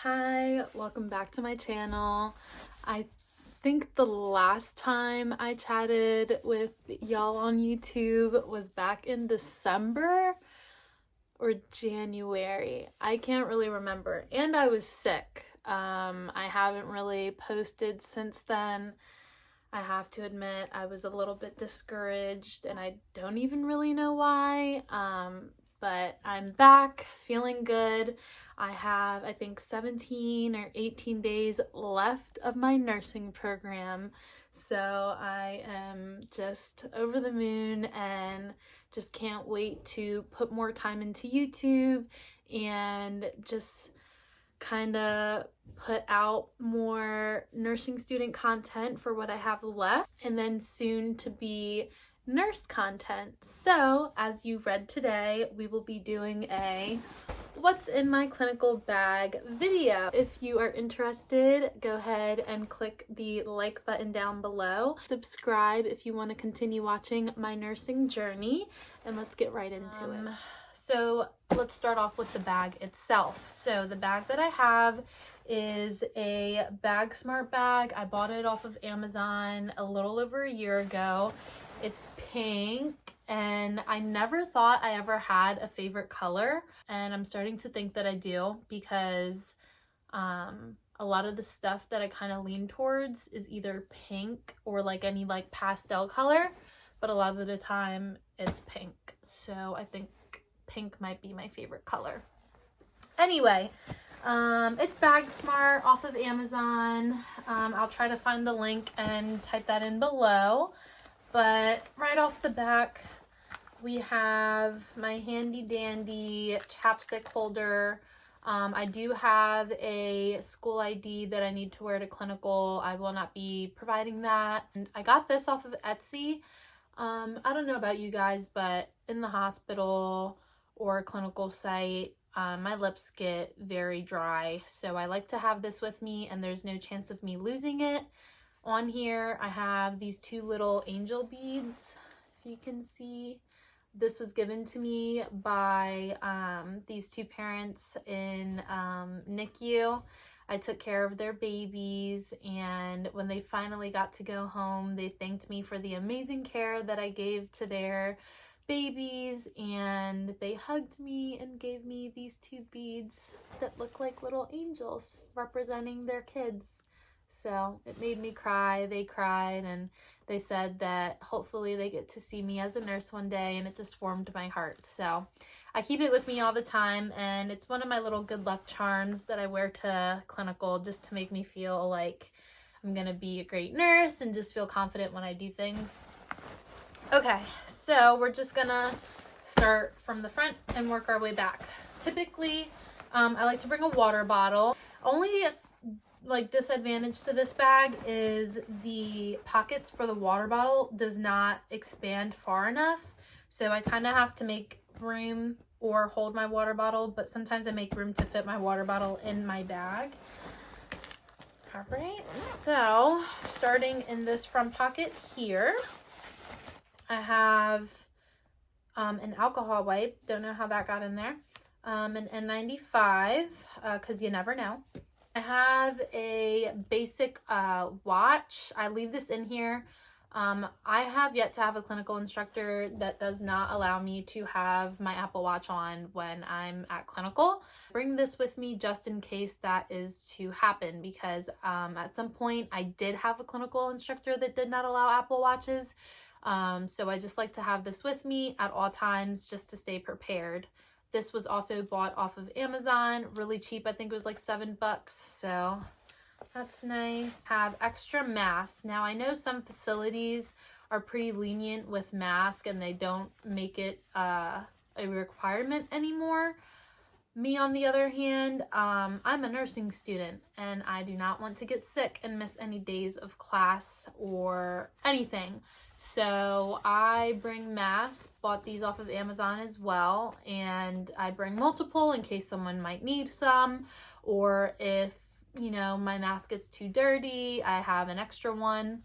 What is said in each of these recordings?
Hi, welcome back to my channel. I think the last time I chatted with y'all on YouTube was back in December or January. I can't really remember. And I was sick. I haven't really posted since then. I have to admit I was a little bit discouraged and I don't even really know why. But I'm back feeling good. I have, I think, 17 or 18 days left of my nursing program. So I am just over the moon and just can't wait to put more time into YouTube and just kind of put out more nursing student content for what I have left, and then soon to be nurse content. So as you read today, we will be doing a what's in my clinical bag video. If you are interested, go ahead and click the like button down below. Subscribe if you want to continue watching my nursing journey, and let's get right into it. So let's start off with the bag itself. So the bag that I have is a Bag Smart bag. I bought it off of Amazon a little over a year ago. It's pink, and I never thought I ever had a favorite color, and I'm starting to think that I do, because a lot of the stuff that I kind of lean towards is either pink or like any like pastel color, but a lot of the time it's pink. So I think pink might be my favorite color. Anyway, it's Bag Smart off of Amazon. I'll try to find the link and type that in below. But right off the back, we have my handy dandy chapstick holder. I do have a school ID that I need to wear to clinical. I will not be providing that. And I got this off of Etsy. I don't know about you guys, but in the hospital or a clinical site, my lips get very dry. So I like to have this with me, and there's no chance of me losing it. On here, I have these two little angel beads, if you can see. This was given to me by these two parents in NICU. I took care of their babies, and when they finally got to go home, they thanked me for the amazing care that I gave to their babies, and they hugged me and gave me these two beads that look like little angels representing their kids. So it made me cry. They cried, and they said that hopefully they get to see me as a nurse one day, and it just warmed my heart. So I keep it with me all the time, and it's one of my little good luck charms that I wear to clinical, just to make me feel like I'm gonna be a great nurse and just feel confident when I do things. Okay, so we're just gonna start from the front and work our way back. Typically, I like to bring a water bottle. Only like disadvantage to this bag is the pockets for the water bottle does not expand far enough. So I kind of have to make room or hold my water bottle, but sometimes I make room to fit my water bottle in my bag. All right, so starting in this front pocket here, I have an alcohol wipe. Don't know how that got in there. An N95, because you never know. I have a basic watch. I leave this in here. I have yet to have a clinical instructor that does not allow me to have my Apple Watch on when I'm at clinical. Bring this with me just in case that is to happen, because at some point I did have a clinical instructor that did not allow Apple Watches. So I just like to have this with me at all times just to stay prepared. This was also bought off of Amazon, really cheap. I think it was like $7, so that's nice. Have extra masks. Now I know some facilities are pretty lenient with masks and they don't make it a requirement anymore. Me, on the other hand, I'm a nursing student and I do not want to get sick and miss any days of class or anything. So I bring masks, bought these off of Amazon as well, and I bring multiple in case someone might need some, or if, you know, my mask gets too dirty, I have an extra one.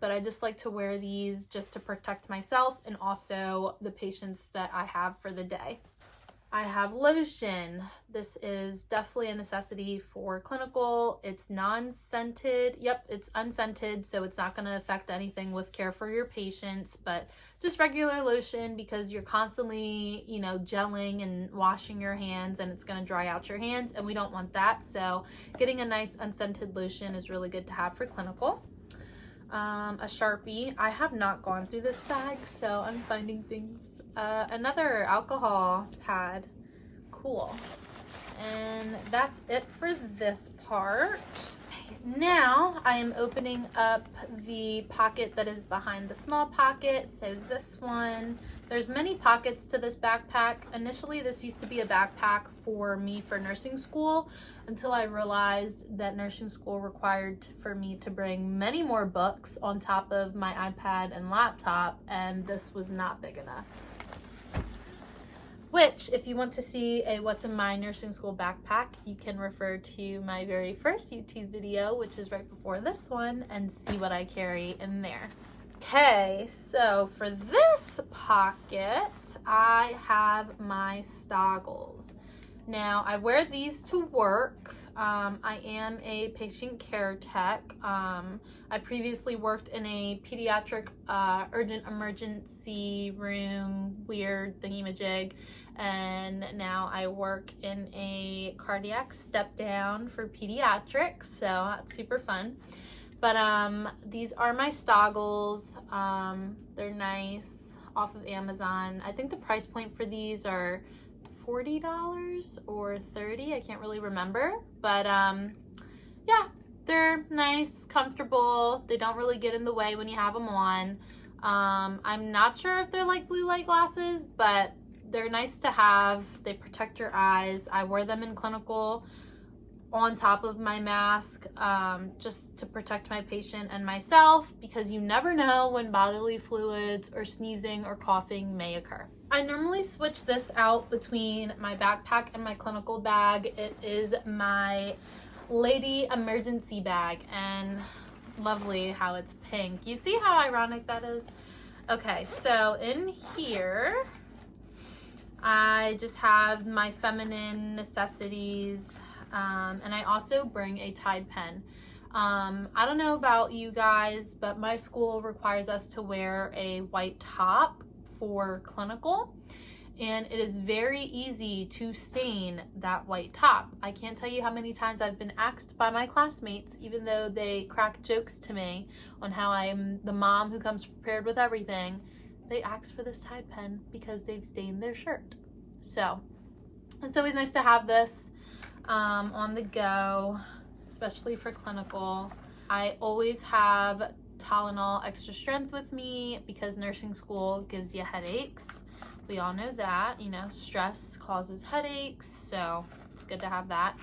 But I just like to wear these just to protect myself and also the patients that I have for the day. I have lotion. This is definitely a necessity for clinical. It's non-scented. Yep, it's unscented, so it's not going to affect anything with care for your patients, but just regular lotion because you're constantly, you know, gelling and washing your hands and it's going to dry out your hands and we don't want that. So getting a nice unscented lotion is really good to have for clinical. A Sharpie. I have not gone through this bag, so I'm finding things. Another alcohol pad. Cool. And that's it for this part. Now I am opening up the pocket that is behind the small pocket. So this one, there's many pockets to this backpack. Initially, this used to be a backpack for me for nursing school until I realized that nursing school required for me to bring many more books on top of my iPad and laptop, and this was not big enough. Which, if you want to see a what's in my nursing school backpack, you can refer to my very first YouTube video, which is right before this one, and see what I carry in there. Okay, so for this pocket, I have my Stoggles. Now, I wear these to work. I am a patient care tech. I previously worked in a pediatric urgent emergency room, weird thingy-majig, and now I work in a cardiac step down for pediatrics, so that's super fun. But these are my Stoggles. They're nice, off of Amazon. I think the price point for these are $40 or $30, I can't really remember, but yeah, they're nice, comfortable. They don't really get in the way when you have them on. I'm not sure if they're like blue light glasses, but they're nice to have. They protect your eyes. I wear them in clinical on top of my mask, just to protect my patient and myself, because you never know when bodily fluids or sneezing or coughing may occur. I normally switch this out between my backpack and my clinical bag. It is my lady emergency bag, and lovely how it's pink. You see how ironic that is? Okay, so in here, I just have my feminine necessities. And I also bring a Tide pen. I don't know about you guys, but my school requires us to wear a white top for clinical, and it is very easy to stain that white top. I can't tell you how many times I've been asked by my classmates, even though they crack jokes to me on how I'm the mom who comes prepared with everything, they ask for this Tide pen because they've stained their shirt. So it's always nice to have this on the go, especially for clinical. I always have Tylenol extra strength with me because nursing school gives you headaches. We all know that, you know, stress causes headaches, so it's good to have that.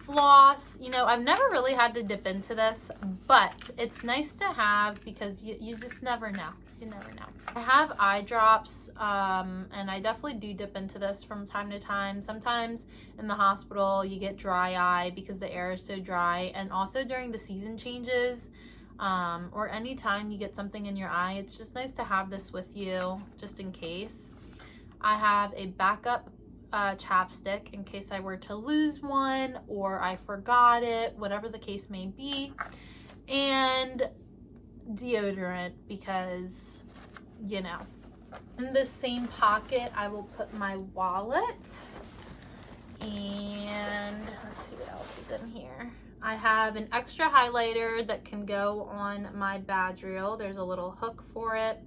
Floss, you know, I've never really had to dip into this, but it's nice to have because you just never know. You never know. I have eye drops, and I definitely do dip into this from time to time. Sometimes in the hospital you get dry eye because the air is so dry, and also during the season changes, or anytime you get something in your eye, it's just nice to have this with you just in case. I have a backup chapstick in case I were to lose one or I forgot it, whatever the case may be, and deodorant because, you know. In the same pocket, I will put my wallet, and let's see what else is in here. I have an extra highlighter that can go on my badge reel. There's a little hook for it,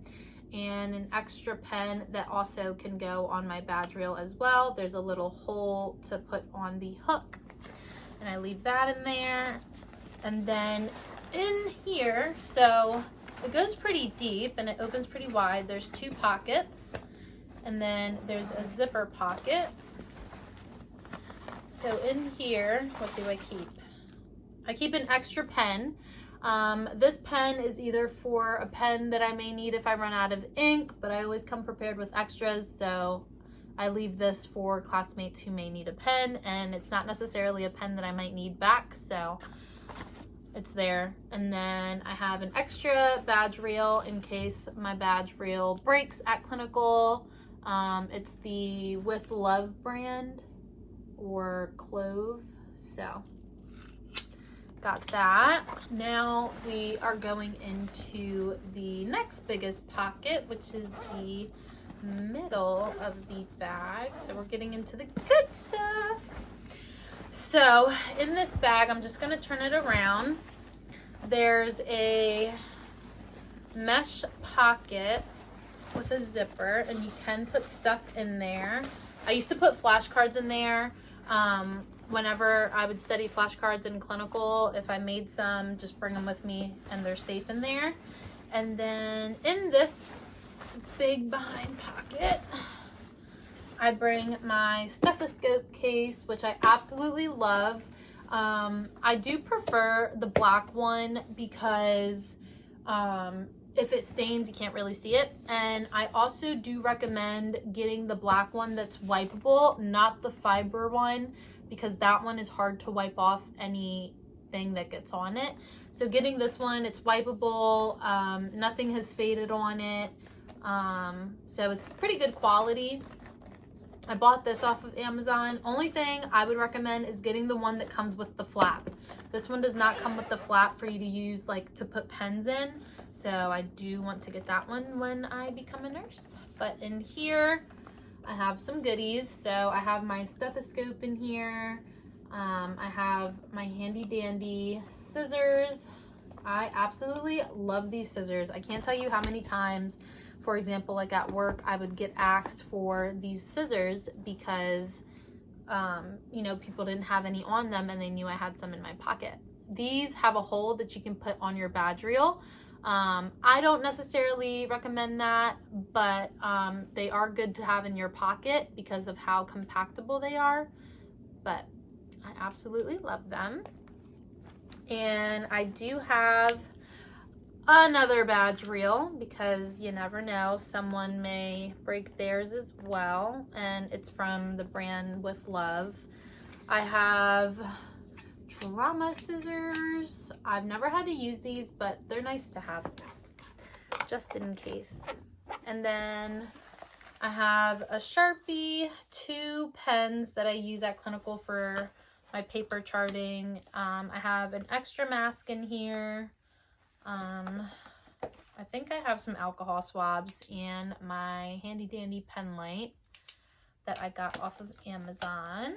and an extra pen that also can go on my badge reel as well. There's a little hole to put on the hook, and I leave that in there. And then in here, so it goes pretty deep and it opens pretty wide. There's two pockets, and then there's a zipper pocket. So in here, what do I keep? I keep an extra pen. This pen is either for a pen that I may need if I run out of ink, but I always come prepared with extras, so I leave this for classmates who may need a pen, and it's not necessarily a pen that I might need back, so it's there. And then I have an extra badge reel in case my badge reel breaks at clinical. It's the With Love brand, or Clove. So got that. Now we are going into the next biggest pocket, which is the middle of the bag. So we're getting into the good stuff. So in this bag, I'm just going to turn it around. There's a mesh pocket with a zipper, and you can put stuff in there. I used to put flashcards in there. Whenever I would study flashcards in clinical, if I made some, just bring them with me and they're safe in there. And then in this big behind pocket, I bring my stethoscope case, which I absolutely love. I do prefer the black one because if it stains, you can't really see it. And I also do recommend getting the black one that's wipeable, not the fiber one, because that one is hard to wipe off anything that gets on it. So getting this one, it's wipeable, nothing has faded on it, so it's pretty good quality. I bought this off of Amazon. Only thing I would recommend is getting the one that comes with the flap. This one does not come with the flap for you to use like to put pens in, so I do want to get that one when I become a nurse. But in here I have some goodies. So I have my stethoscope in here. I have my handy dandy scissors. I absolutely love these scissors. I can't tell you how many times, for example, like at work, I would get asked for these scissors because, you know, people didn't have any on them and they knew I had some in my pocket. These have a hole that you can put on your badge reel. I don't necessarily recommend that, but they are good to have in your pocket because of how compactable they are. But I absolutely love them. And I do have another badge reel because you never know, someone may break theirs as well, and it's from the brand With Love. I have trauma scissors. I've never had to use these, but they're nice to have just in case. And then I have a Sharpie, 2 pens that I use at clinical for my paper charting. I have an extra mask in here. I think I have some alcohol swabs and my handy dandy pen light that I got off of Amazon,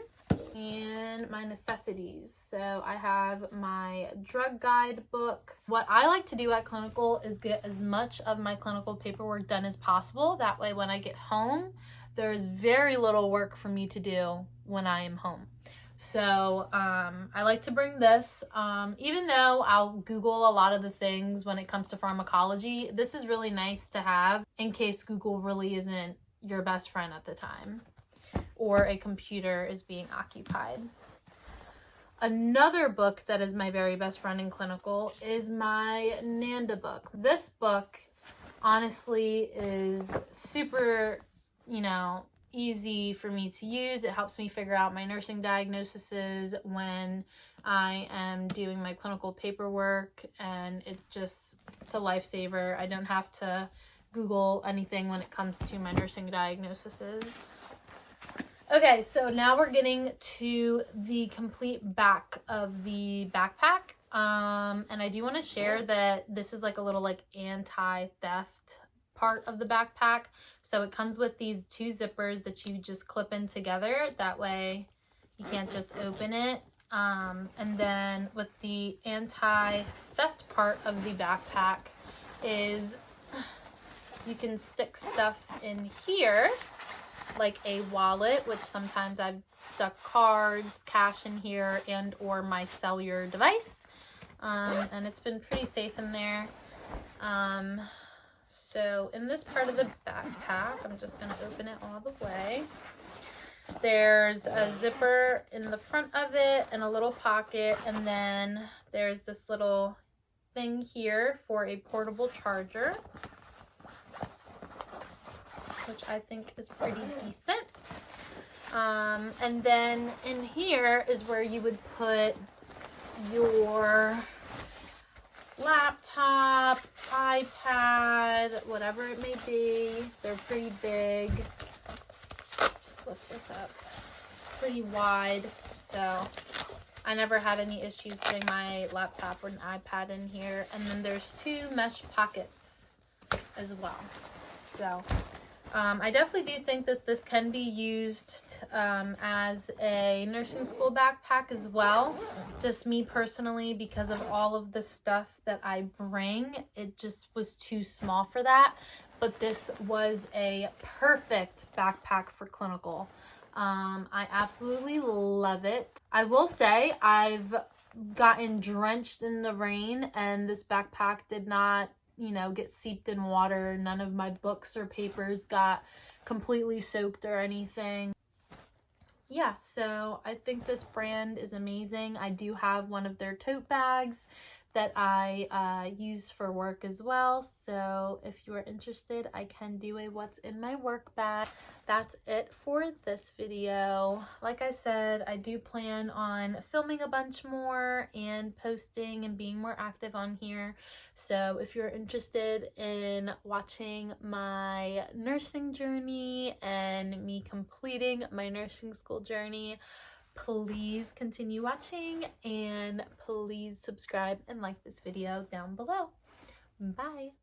and my necessities. So I have my drug guide book. What I like to do at clinical is get as much of my clinical paperwork done as possible. That way when I get home, there's very little work for me to do when I am home. So I like to bring this, even though I'll Google a lot of the things when it comes to pharmacology. This is really nice to have in case Google really isn't your best friend at the time, or a computer is being occupied. Another book that is my very best friend in clinical is my NANDA book. This book honestly is super, you know, easy for me to use. It helps me figure out my nursing diagnoses when I am doing my clinical paperwork, and it's a lifesaver. I don't have to Google anything when it comes to my nursing diagnoses. Okay, so now we're getting to the complete back of the backpack. And I do want to share that this is like a little like anti-theft part of the backpack. So it comes with these 2 zippers that you just clip in together. That way you can't just open it. And then with the anti-theft part of the backpack is you can stick stuff in here, like a wallet, which sometimes I've stuck cards, cash in here, and or my cellular device. And it's been pretty safe in there. So in this part of the backpack, I'm just going to open it all the way. There's a zipper in the front of it and a little pocket, and then there's this little thing here for a portable charger, which I think is pretty decent. And then in here is where you would put your laptop, iPad, whatever it may be. They're pretty big. flip this up. It's pretty wide, so I never had any issues putting my laptop or an iPad in here. And then there's 2 mesh pockets as well. So I definitely do think that this can be used as a nursing school backpack as well. Just me personally, because of all of the stuff that I bring, it just was too small for that. But this was a perfect backpack for clinical. I absolutely love it. I will say I've gotten drenched in the rain, and this backpack did not, you know, get seeped in water. None of my books or papers got completely soaked or anything. Yeah, so I think this brand is amazing. I do have one of their tote bags that I use for work as well. So if you are interested, I can do a what's in my work bag. That's it for this video. Like I said, I do plan on filming a bunch more and posting and being more active on here. So if you're interested in watching my nursing journey and me completing my nursing school journey, please continue watching, and please subscribe and like this video down below. Bye.